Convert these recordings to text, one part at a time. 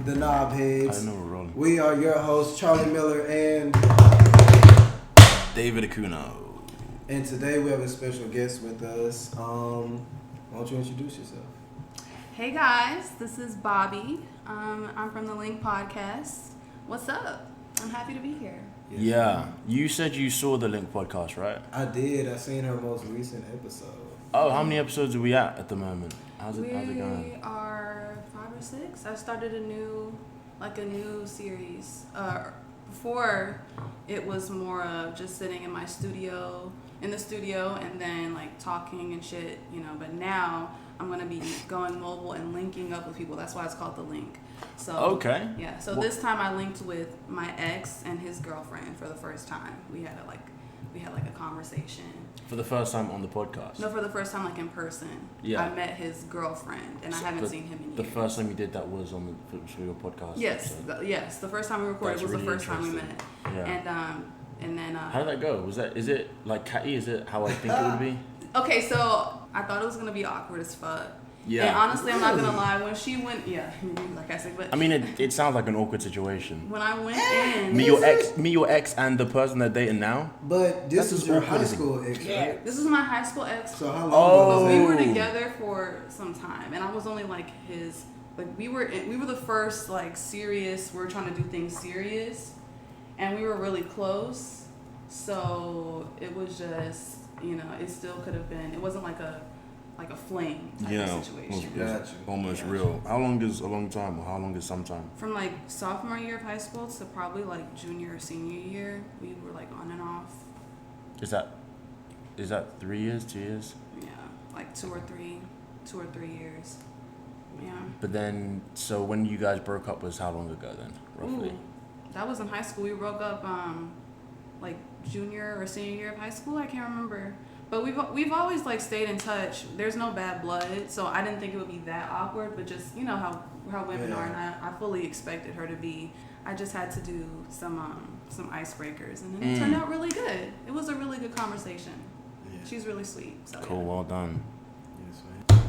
the Knobheads. I know we're rolling. We are your hosts, Charlie Miller and David Ekunno. And today we have a special guest with us. Why don't you introduce yourself? Hey guys, this is Bobbie. I'm from the Podcast. What's up? I'm happy to be here. Yes. Yeah, you said you saw the Link podcast, right? I did. I seen her most recent episode. Oh, how many episodes are we at the moment? How's it going? We are 5 or 6. I started a new series. Before, it was more of just sitting in the studio, and then like talking and shit, But now I'm gonna be going mobile and linking up with people. That's why it's called The Link. So okay. Yeah. So this time I linked with my ex and his girlfriend for the first time. We had a conversation. For the first time on the podcast? No, for the first time, like in person. Yeah. I met his girlfriend, and I haven't seen him in years. The first time you did that was for your podcast? Yes, so. The first time we recorded was really the first time we met. Yeah. And then. How did that go? Is it like catty? Is it how I think it would be? Okay, so I thought it was gonna be awkward as fuck. Yeah. And honestly, I'm not gonna lie. When she went, like I said, but I mean, it sounds like an awkward situation. when I went in, Meet your ex, and the person they're dating now. But this That's is your awkward. high school ex, right? this is my high school ex. So how long Oh. ago? We were together for some time, and I was only like his. Like we were the first like serious. We were trying to do things serious, and we were really close. So it was just it still could have been. It wasn't like a fling type of situation. Gotcha. Almost real. How long is a long time, or how long is some time? From like sophomore year of high school to probably like junior or senior year, we were like on and off. Is that 3 years, 2 years? Yeah, like 2 or 3 years. Yeah. But then, so when you guys broke up was how long ago then, roughly? Ooh, that was in high school. We broke up like junior or senior year of high school. I can't remember. But we've always like stayed in touch. There's no bad blood, so I didn't think it would be that awkward. But just how women are, and I fully expected her to be. I just had to do some icebreakers, and then it turned out really good. It was a really good conversation. Yeah. She's really sweet. So, cool, well done. Yes, man.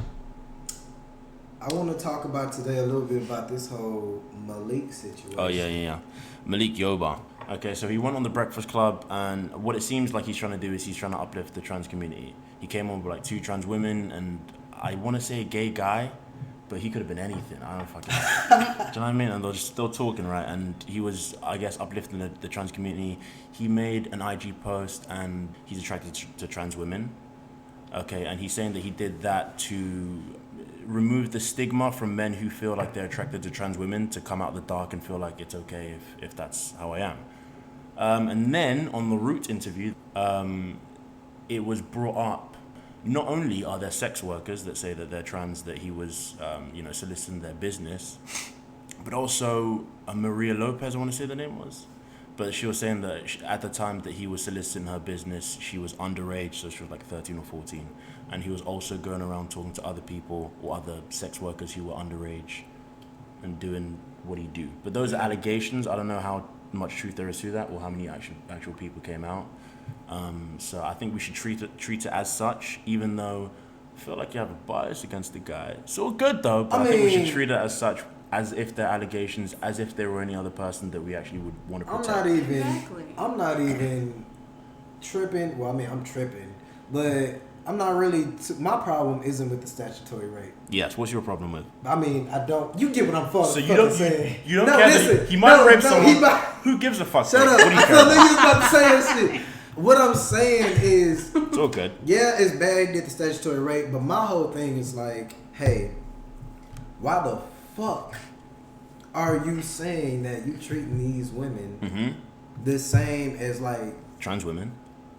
I want to talk about today a little bit about this whole Malik situation. Oh yeah. Malik Yoba. Okay, so he went on the Breakfast Club, and what it seems like he's trying to do is he's trying to uplift the trans community. He came on with like 2 trans women, and I want to say a gay guy, but he could have been anything. I don't fucking know. Do you know what I mean? And they're just still talking, right? And he was, I guess, uplifting the trans community. He made an IG post, and he's attracted to trans women. Okay, and he's saying that he did that to remove the stigma from men who feel like they're attracted to trans women, to come out the dark and feel like it's okay if that's how I am. And then on the Root interview, it was brought up, not only are there sex workers that say that they're trans, that he was, soliciting their business, but also Maria Lopez, I want to say the name was. But she was saying that at the time that he was soliciting her business, she was underage, so she was like 13 or 14. And he was also going around talking to other people or other sex workers who were underage and doing what he do. But those are allegations. I don't know how much truth there is to that, or how many actual people came out. So I think we should treat it as such, even though I feel like you have a bias against the guy. It's all good though, but I think we should treat it as such, as if they're allegations, as if they were any other person that we actually would want to protect. I'm not even tripping. Well, I mean, I'm tripping, but I'm not really. My problem isn't with the statutory rape. Yes. What's your problem with? I mean, I don't. You get what I'm fucking saying. So you don't care that he might rape someone. Who gives a fuck? Shut up. What do you I care felt like you was about to say that shit. What I'm saying is, it's all good. Yeah, it's bad that the statutory rape, but my whole thing is like, hey, why the fuck are you saying that you treating these women the same as like trans women?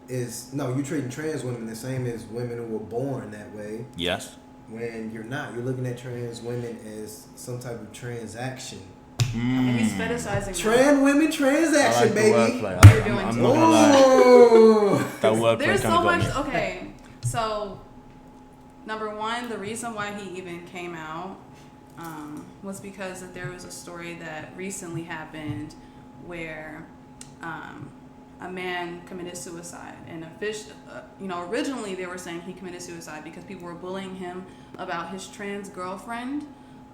You treating trans women the same as women who were born that way. Yes. When you're not, you're looking at trans women as some type of transaction. And he's fetishizing trans women transaction, baby. I'm not gonna lie. That wordplay There's so got much. me. Okay, so number one, the reason why he even came out was because that there was a story that recently happened where a man committed suicide, and originally they were saying he committed suicide because people were bullying him about his trans girlfriend.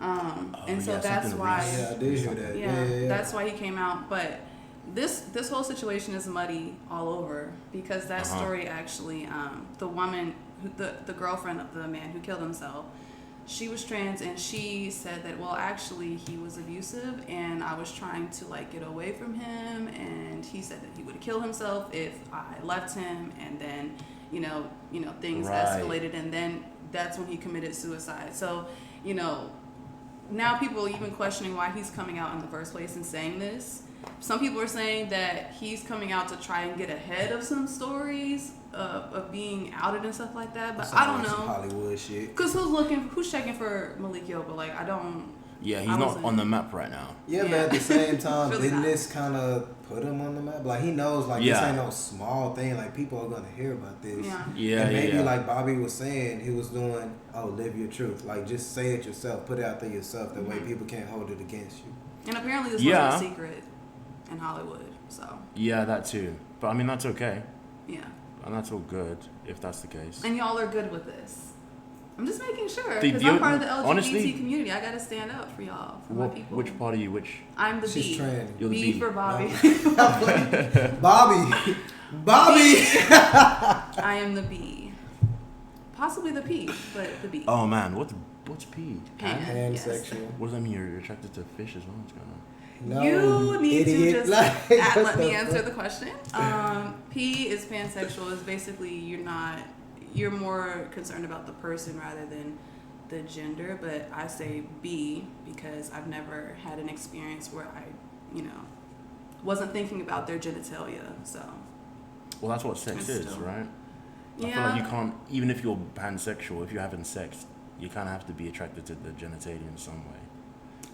And so that's why. Yeah, I did hear that. Yeah, that's why he came out. But this whole situation is muddy all over because that story actually, the woman, the girlfriend of the man who killed himself, she was trans and she said that, well, actually he was abusive and I was trying to like get away from him, and he said that he would kill himself if I left him, and then things escalated, and then that's when he committed suicide. So now people are even questioning why he's coming out in the first place and saying this. Some people are saying that he's coming out to try and get ahead of some stories of being outed and stuff like that. But I don't know. Some Hollywood shit. Because who's checking for Malik Yoba? Like, I don't. Yeah, he's not on the map right now. Yeah, but at the same time, really didn't this kind of put him on the map? Like, he knows, like, this ain't no small thing. Like, people are going to hear about this. Yeah. And maybe, like Bobbie was saying, he was doing, live your truth. Like, just say it yourself. Put it out there yourself. That way people can't hold it against you. And apparently this wasn't a secret in Hollywood, so. Yeah, that too. But, I mean, that's okay. Yeah. And that's all good, if that's the case. And y'all are good with this. I'm just making sure, because I'm part of the LGBT community. I got to stand up for y'all, for my people. Which part are you? I'm the She's B. trans. You're the B B. for Bobbie. Bobbie! I am the B. Possibly the P, but the B. Oh, man. What's P? Pansexual. Yes. What does that mean? You're attracted to fish as well? What's going on? No, you need idiot. to just Like, let me answer the question. P is pansexual. Is basically you're more concerned about the person rather than the gender. But I say B because I've never had an experience where I, wasn't thinking about their genitalia. So. Well, that's what sex is, right? Yeah. I feel like you can't, even if you're pansexual, if you're having sex, you kind of have to be attracted to the genitalia in some way.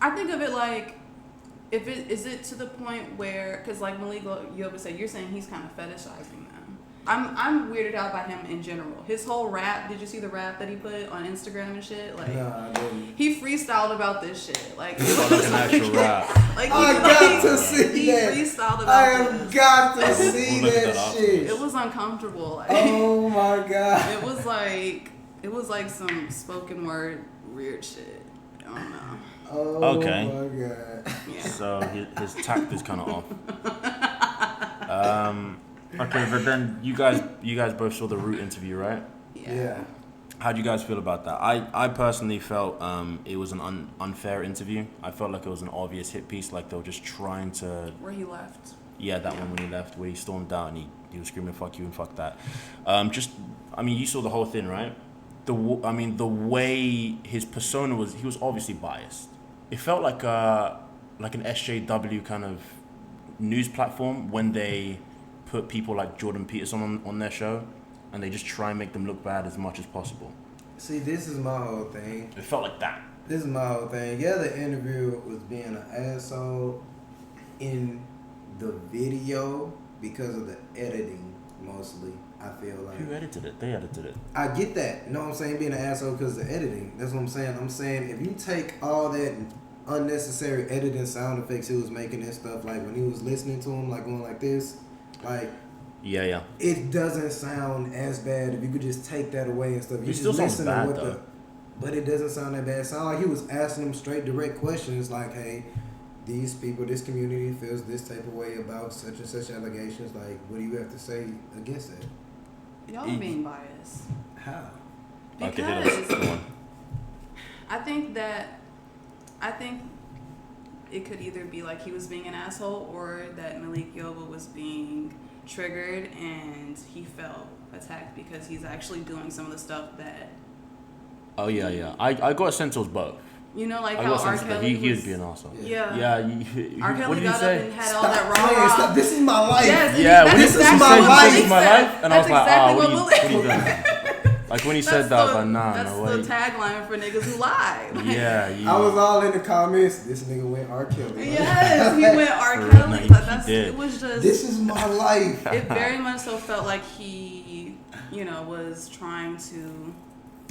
I think of it like, is it to the point where, because like Malik Yoba said, you're saying he's kind of fetishizing them. I'm weirded out by him in general. His whole rap, did you see the rap that he put on Instagram and shit? Like, nah, I didn't. He freestyled about this shit. Like, It's like an actual rap. Like, I got to see he that. freestyled about I have this. got to see We'll look that that shit. It was uncomfortable. Like, Oh my god. it was like some spoken word weird shit. I don't know. Oh Okay. my god. Yeah. So his tact is kind of off. Okay, but then you guys both saw the Root interview, right? Yeah. How do you guys feel about that? I personally felt it was an unfair interview. I felt like it was an obvious hit piece, like they were just trying to... Where he left. Yeah, that one when he left, where he stormed out and he was screaming, fuck you and fuck that. You saw the whole thing, right? The way his persona was, he was obviously biased. It felt like an SJW kind of news platform when they put people like Jordan Peterson on their show and they just try and make them look bad as much as possible. See, this is my whole thing. It felt like that. This is my whole thing. Yeah, the interview was being an asshole in the video because of the editing, mostly. I feel like. Who edited it? They edited it. I get that. You know what I'm saying? Being an asshole because of the editing. That's what I'm saying. I'm saying if you take all that unnecessary editing sound effects he was making and stuff, like when he was listening to him, like going like this, like. Yeah. It doesn't sound as bad if you could just take that away and stuff. You It still sounds bad, though. But it doesn't sound that bad. It sounded like he was asking them straight, direct questions like, hey, these people, this community feels this type of way about such and such allegations. Like, what do you have to say against that? Y'all are being biased. How? Because I think it could either be like he was being an asshole or that Malik Yoba was being triggered and he felt attacked because he's actually doing some of the stuff that... Oh, yeah. I got a sense it was both. You know, like I how got a R. sense that Kelly he was... would be an asshole. Yeah. R. Kelly what did you got say? up and had all that rah-rah. Stop. This is my life. Yes, Yeah, that's when this is exactly my what life. Malik This is my said. life, and I was That's like, exactly what what are you doing? Like when he said that, I was like, nah, no way. That's the tagline for niggas who lie. Like, Yeah. I was all in the comments. This nigga went R. Kelly. Yes, he went R. For real, Kelly. no, But he did. it was just... This is my life. It very much so felt like he, was trying to...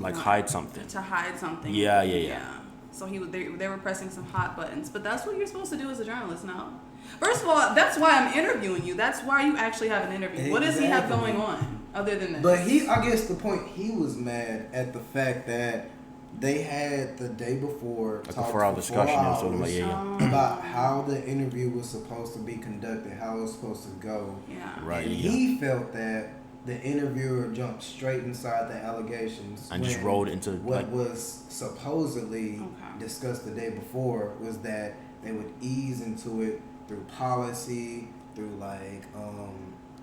hide something. To hide something. Yeah. So they were pressing some hot buttons. But that's what you're supposed to do as a journalist now. First of all, that's why I'm interviewing you. That's why you actually have an interview. Exactly. What does he have going on other than this? But I guess the point, he was mad at the fact that they had the day before like a 4-hour discussion. I was talking about about how the interview was supposed to be conducted, how it was supposed to go. Yeah. Right. And he felt that the interviewer jumped straight inside the allegations and just rolled into what was supposedly discussed the day before was that they would ease into it through policy, through like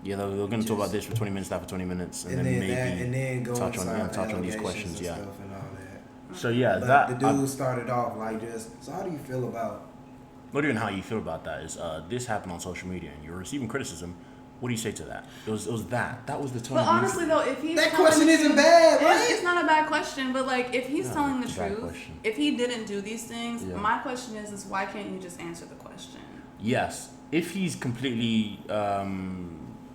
yeah, they were going to talk about this for 20 minutes, that for 20 minutes, and then maybe and then go touch on these questions, and yeah. stuff and all that. So yeah, but the dude started off like just. So how do you feel about? Not even how you feel about that is this happened on social media and you're receiving criticism. What do you say to that? It was that was the tone. But honestly though, if he's that question isn't bad, right? It's not a bad question, but like if he's telling the truth, question. if he didn't do these things, my question is why can't you just answer the question? Yes, if he's completely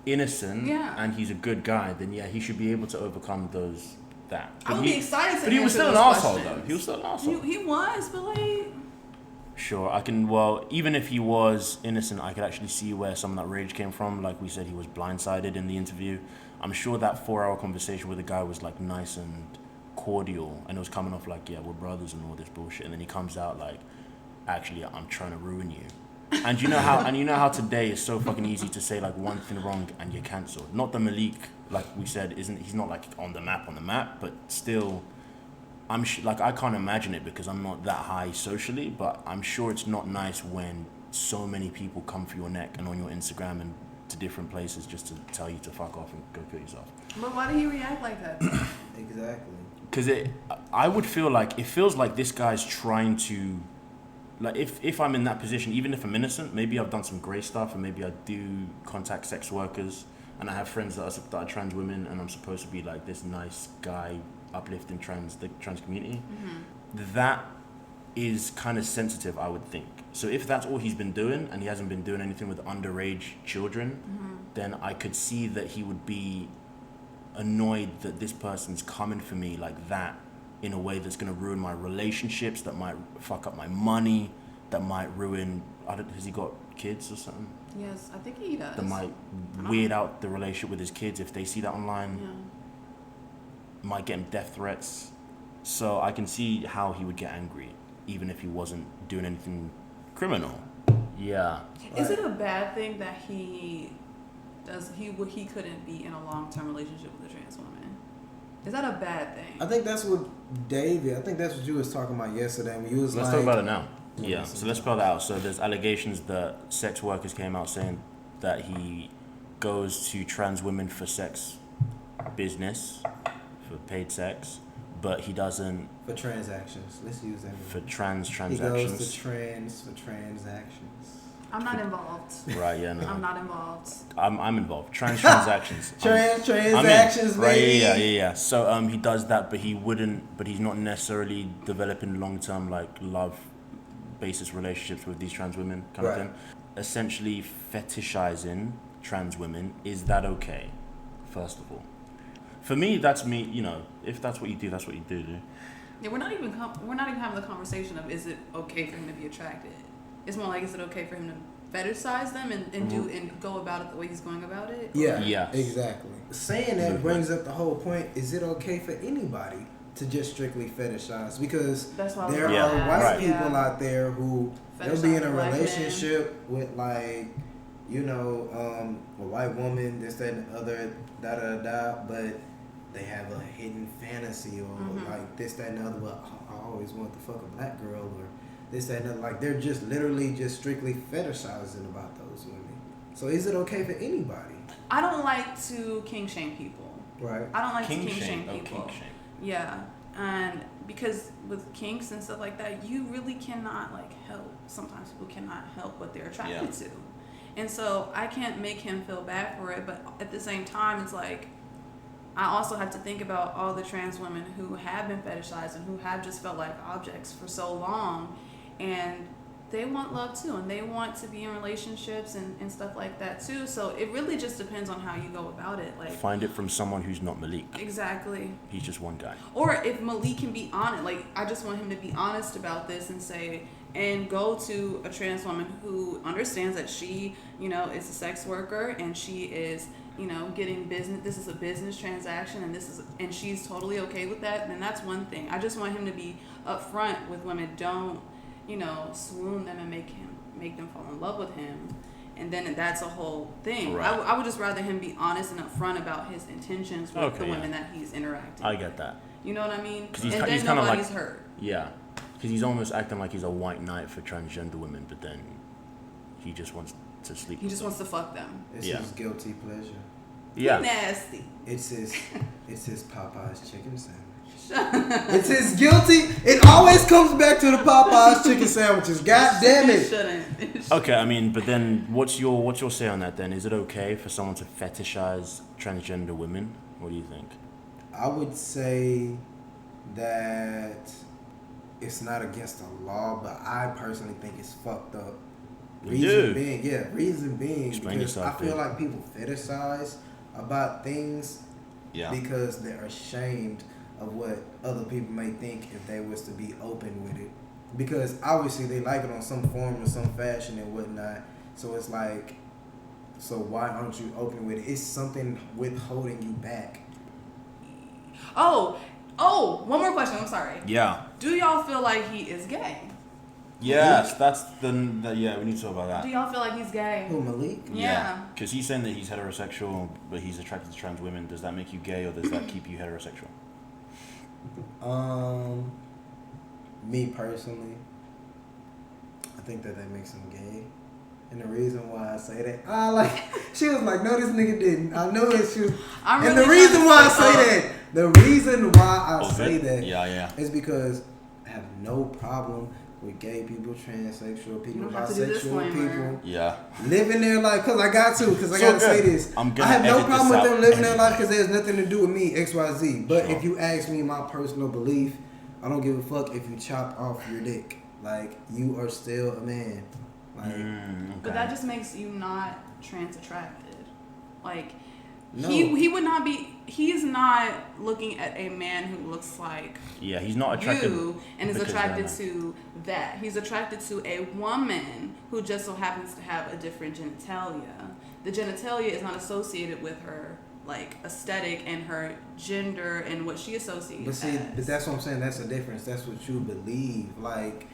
innocent and he's a good guy, then yeah, he should be able to overcome that. But I would be excited to But he was still an asshole though. He was still an asshole. He was, but like. Sure, I can. Well, even if he was innocent, I could actually see where some of that rage came from. Like we said, he was blindsided in the interview. I'm sure that 4-hour conversation with the guy was like nice and cordial, and it was coming off like, yeah, we're brothers and all this bullshit. And then he comes out like, actually, I'm trying to ruin you. And you know how today is so fucking easy to say like one thing wrong and you're cancelled. Not that Malik, like we said, he's not like on the map, but still. I can't imagine it because I'm not that high socially, but I'm sure it's not nice when so many people come for your neck and on your Instagram and to different places just to tell you to fuck off and go kill yourself. But why did he react like that? Exactly. Because I would feel like, it feels like this guy's trying to, like if I'm in that position, even if I'm innocent, maybe I've done some great stuff and maybe I do contact sex workers and I have friends that are trans women and I'm supposed to be like this nice guy uplifting the trans community. That is kind of sensitive, I would think. So if that's all he's been doing and he hasn't been doing anything with underage children, then I could see that he would be annoyed that this person's coming for me like that in a way that's going to ruin my relationships, that might fuck up my money, that might ruin, has he got kids or something? Yes, I think he does. That might weird out the relationship with his kids if they see that online. Yeah. Might get him death threats. So I can see how he would get angry, even if he wasn't doing anything criminal. Yeah. Is it a bad thing that he couldn't be in a long-term relationship with a trans woman? Is that a bad thing? I think that's what you was talking about yesterday when you was Let's talk about it now. Yeah, so let's spell that out. So there's allegations that sex workers came out saying that he goes to trans women for sex business, for paid sex, but he doesn't... For transactions. Let's use that. For transactions. He goes to trans for transactions. I'm not involved. Right, yeah, no. I'm not involved. I'm involved. Transactions. Transactions, baby. Right, yeah. So he does that, but he's not necessarily developing long-term like love basis relationships with these trans women kind of thing. Essentially fetishizing trans women, is that okay? First of all. For me, that's me, if that's what you do, that's what you do. Yeah, we're not even having the conversation of is it okay for him to be attracted. It's more like, is it okay for him to fetishize them and do and go about it the way he's going about it? Yeah, exactly. Saying that brings up the whole point. Is it okay for anybody to just strictly fetishize? Because there are white people out there who they'll be in a relationship with like, a white woman, this, that, and the other, but they have a hidden fantasy or like this, that, and the other. Well, I always want to fuck a black girl or this, that, and the other. Like they're just literally just strictly fetishizing about those women. So is it okay for anybody? I don't like to kink shame people. Right. I don't like to kink shame people. Kink shame. Yeah, and because with kinks and stuff like that, you really cannot like help. Sometimes people cannot help what they're attracted to. And so I can't make him feel bad for it, but at the same time, it's like I also have to think about all the trans women who have been fetishized and who have just felt like objects for so long, and they want love too, and they want to be in relationships and stuff like that too. So it really just depends on how you go about it. Like find it from someone who's not Malik. Exactly. He's just one guy. Or if Malik can be honest, like I just want him to be honest about this and say, and go to a trans woman who understands that she, is a sex worker and she is, getting business. This is a business transaction, and she's totally okay with that. Then that's one thing. I just want him to be upfront with women. Don't, swoon them and make them fall in love with him. And then that's a whole thing. Right. I would just rather him be honest and upfront about his intentions with the women that he's interacting with. I get that. You know what I mean? He's and he's then kind of nobody's like, hurt. Yeah. Because he's almost acting like he's a white knight for transgender women, but then he just wants to sleep He with just them. wants to fuck them. It's his guilty pleasure. Yeah. Nasty. It's his Popeye's chicken sandwich. It's his guilty. It always comes back to the Popeye's chicken sandwiches. God damn it. Shouldn't. Okay, I mean, but then what's your say on that then? Is it okay for someone to fetishize transgender women? What do you think? I would say that it's not against the law, but I personally think it's fucked up. Reason being, Explain because yourself, I feel dude. like people fetishize about things because they're ashamed of what other people may think if they was to be open with it. Because obviously they like it on some form or some fashion and whatnot. So it's like, so why aren't you open with it? It's something withholding you back. Oh, one more question. I'm sorry. Yeah. Do y'all feel like he is gay? Yes, that's we need to talk about that. Do y'all feel like he's gay? Who, Malik? Yeah. Because he's saying that he's heterosexual, but he's attracted to trans women. Does that make you gay, or does that keep you heterosexual? Me personally, I think that makes him gay. And the reason why I say that, she was like, no, this nigga didn't. I know it. She was, and the reason why I say that is because I have no problem with gay people, transsexual people, bisexual people. Yeah. Living their life, because I got to say this. I have no problem with them living their life because there's nothing to do with me, XYZ. But if you ask me my personal belief, I don't give a fuck if you chop off your dick. Like, you are still a man. Like, But that just makes you not trans attracted. Like, no. he would not be. He's not looking at a man who looks like he's not attracted you and is attracted to that. He's attracted to a woman who just so happens to have a different genitalia. The genitalia is not associated with her like aesthetic and her gender and what she associates. But see, but that's what I'm saying. That's the difference. That's what you believe. Like,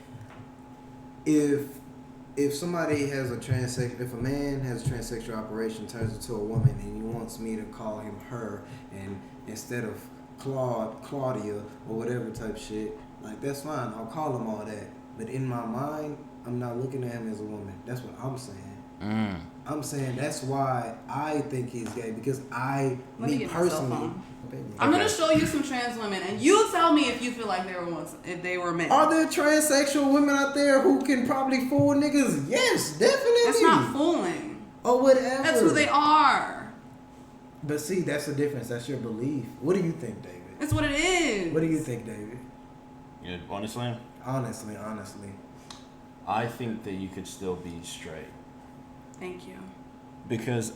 if somebody has if a man has a transsexual operation, turns into a woman, and he wants me to call him her, and instead of Claudia, or whatever type shit, like, that's fine. I'll call him all that. But in my mind, I'm not looking at him as a woman. That's what I'm saying. I'm saying that's why I think he's gay, because me personally, I'm gonna show you some trans women, and you tell me if you feel like they were men. Are there transsexual women out there who can probably fool niggas? Yes, definitely. That's not fooling. Or whatever. That's who they are. But see, that's the difference. That's your belief. What do you think, David? That's what it is. What do you think, David? Yeah, honestly, I think that you could still be straight. Thank you. Because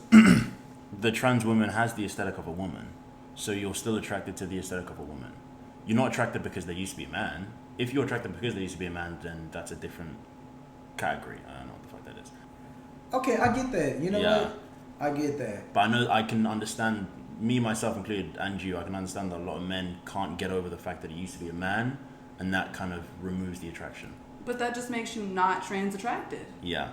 the trans woman has the aesthetic of a woman, so you're still attracted to the aesthetic of a woman. You're not attracted because they used to be a man. If you're attracted because they used to be a man, then that's a different category. I don't know what the fuck that is. Okay, I get that. You know what? I get that. But I know I can understand, me, myself included, and you, I can understand that a lot of men can't get over the fact that he used to be a man, and that kind of removes the attraction. But that just makes you not trans attracted. Yeah.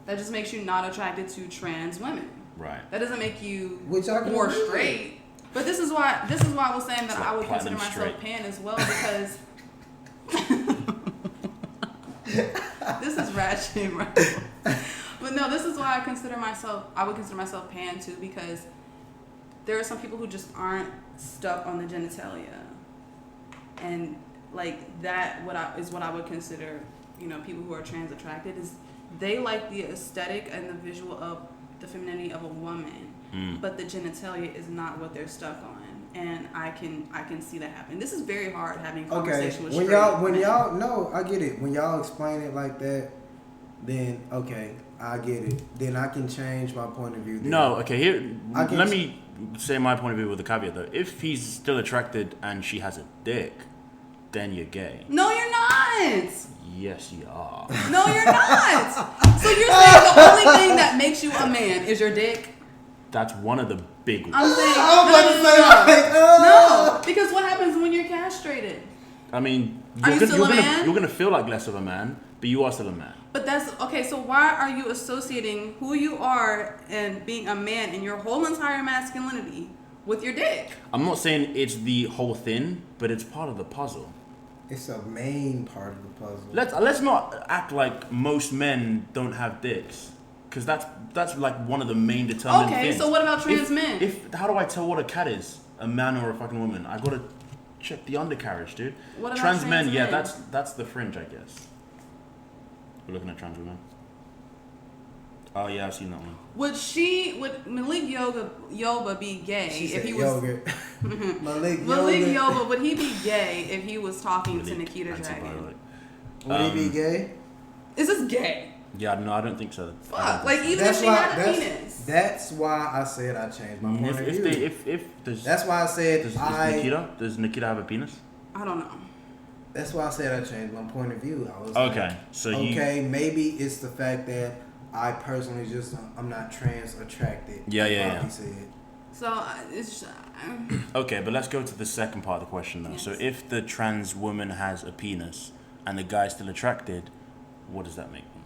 That just makes you not attracted to trans women. Right. That doesn't make you more straight. But this is why I was saying that like I would consider myself straight. pan as well, because this is ratchet, right? But no, this is why I would consider myself pan too, because there are some people who just aren't stuck on the genitalia, and like that is what I would consider, people who are trans attracted, is they like the aesthetic and the visual of the femininity of a woman, but the genitalia is not what they're stuck on. And I can see that happen. This is very hard having conversation with straight men. I get it. When y'all explain it like that, then okay, I get it. Then I can change my point of view. No, okay, let me say my point of view with a caveat though. If he's still attracted and she has a dick, then you're gay. No, you're not. Yes, you are. No, you're not. So you're saying the only thing that makes you a man is your dick? That's one of the big ones. I'm saying no, because what happens when you're castrated? I mean, Are you still a man? You're gonna feel like less of a man, but you are still a man. But that's okay. So why are you associating who you are and being a man and your whole entire masculinity with your dick? I'm not saying it's the whole thing, but it's part of the puzzle. It's a main part of the puzzle. Let's not act like most men don't have dicks, because that's like one of the main determinant things. Okay, so what about trans men? How do I tell what a cat is? A man or a fucking woman? I gotta check the undercarriage, dude. What about trans men? men? Yeah, that's the fringe, I guess. We're looking at trans women. Oh yeah, I've seen that one. Would Malik Yoba be gay if he was yogurt. Malik Yoba? Would he be gay if he was talking to Nikita Dragon? Would he be gay? Is this gay? Yeah, no, I don't think so. Fuck, like even if she had a penis. That's why I said I changed my point of view. That's why I said does Nikita have a penis? I don't know. That's why I said I changed my point of view. I was maybe it's the fact that I personally I'm not trans attracted. Yeah. Said. So it's okay, but let's go to the second part of the question though. Yes. So if the trans woman has a penis and the guy's still attracted, what does that make them?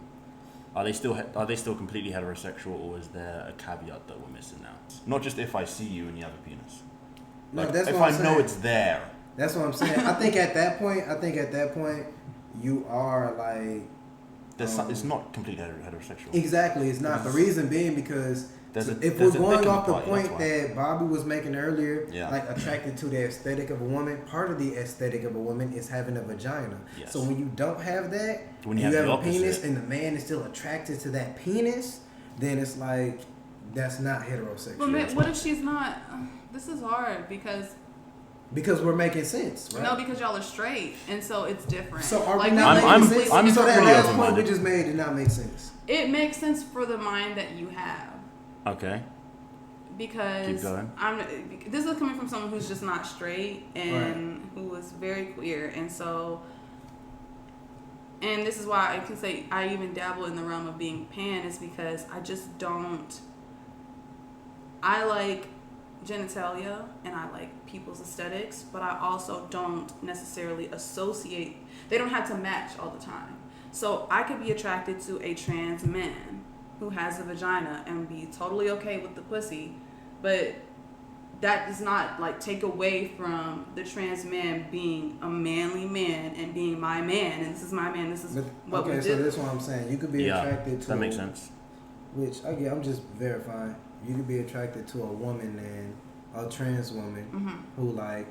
Are they still completely heterosexual, or is there a caveat that we're missing out? Not just if I see you and you have a penis. Like, that's if what I'm I saying. know it's there. That's what I'm saying. I think at that point, you are like. It's not completely heterosexual. Exactly, it's not. The reason being because if we're going off the point that Bobbie was making earlier, like attracted to the aesthetic of a woman, part of the aesthetic of a woman is having a vagina. Yes. So when you don't have that, when you have a penis and the man is still attracted to that penis, then it's like that's not heterosexual. But man, what if she's not? This is hard because we're making sense, right? No, because y'all are straight, and so it's different. So are like, we not making sense? I'm so that last point we just made did not make sense. It makes sense for the mind that you have. Okay. Because keep going. This is coming from someone who's just not straight and who is very queer, and so. And this is why I can say I even dabble in the realm of being pan, is because I just don't. I like genitalia and I like people's aesthetics, but I also don't necessarily associate. They don't have to match all the time. So I could be attracted to a trans man who has a vagina and be totally okay with the pussy, but that does not like take away from the trans man being a manly man and being my man, and this is my man. This is what we do. Okay, so that's what I'm saying. You could be attracted to. That makes sense. Which I'm just verifying. You could be attracted to a woman and a trans woman who like.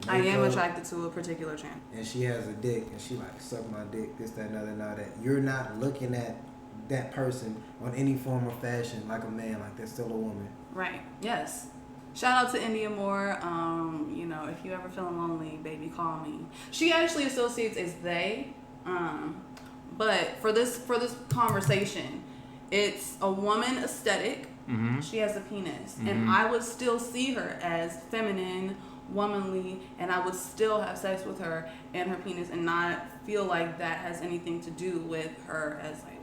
I am attracted to a particular trans. And she has a dick and she like suck my dick, this, that, another, now that. You're not looking at that person on any form or fashion like a man, like they're still a woman. Right. Yes. Shout out to India Moore. If you ever feeling lonely, baby, call me. She actually associates as they, but for this conversation, it's a woman aesthetic. Mm-hmm. She has a penis, and I would still see her as feminine, womanly, and I would still have sex with her and her penis, and not feel like that has anything to do with her as like.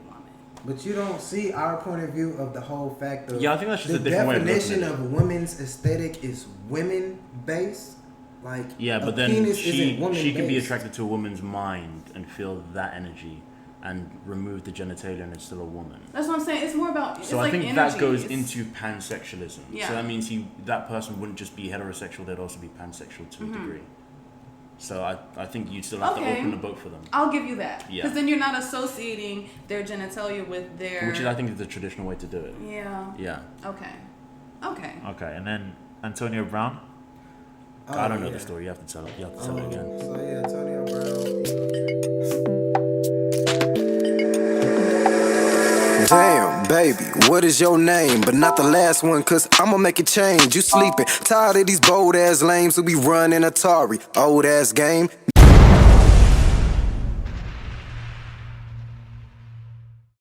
But you don't see our point of view of the whole fact of I think that's just a different way of looking at it. The definition of women's aesthetic is women based. Like but then she can be attracted to a woman's mind and feel that energy and remove the genitalia and it's still a woman. That's what I'm saying. It's more about so I think energy. that goes into pansexualism. Yeah. So that means that person wouldn't just be heterosexual, they'd also be pansexual to a degree. So I think you'd still have to open the boat for them. I'll give you that. Because then you're not associating their genitalia with their... Which is, I think, is the traditional way to do it. Yeah. Yeah. Okay, and then Antonio Brown? I don't know the story. You have to tell it. You have to tell it again. So Antonio Brown... Damn, baby, what is your name? But not the last one, cause I'ma make it change. You sleeping, tired of these bold ass lames who be running Atari. Old ass game,